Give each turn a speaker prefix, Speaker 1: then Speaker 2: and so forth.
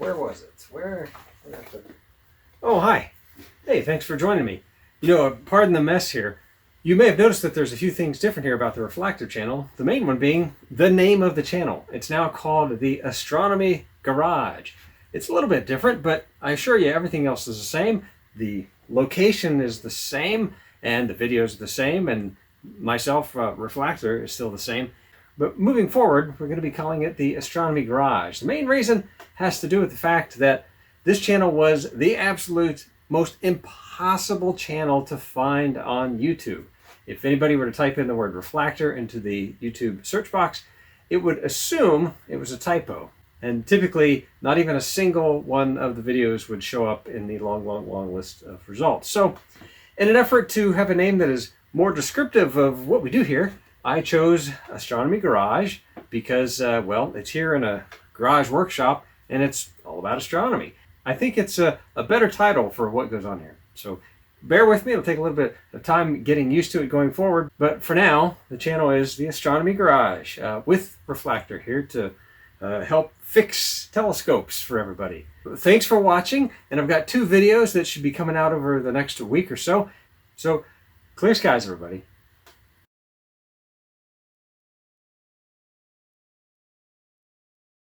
Speaker 1: Where was it? Where Oh, hi. Hey, thanks for joining me. Pardon the mess here. You may have noticed that there's a few things different here about the Reflactor channel. The main one being the name of the channel. It's now called the Astronomy Garage. It's a little bit different, but I assure you everything else is the same. The location is the same, and the video is the same, and myself, Reflactor, is still the same. But moving forward, we're going to be calling it the Astronomy Garage. The main reason has to do with the fact that this channel was the absolute most impossible channel to find on YouTube. If anybody were to type in the word Reflactor into the YouTube search box, it would assume it was a typo. And typically, not even a single one of the videos would show up in the long list of results. So, in an effort to have a name that is more descriptive of what we do here, I chose Astronomy Garage because, it's here in a garage workshop and it's all about astronomy. I think it's a better title for what goes on here. So bear with me, it'll take a little bit of time getting used to it going forward. But for now, the channel is the Astronomy Garage with Reflactor here to help fix telescopes for everybody. Thanks for watching, and I've got 2 videos that should be coming out over the next week or so. So clear skies, everybody.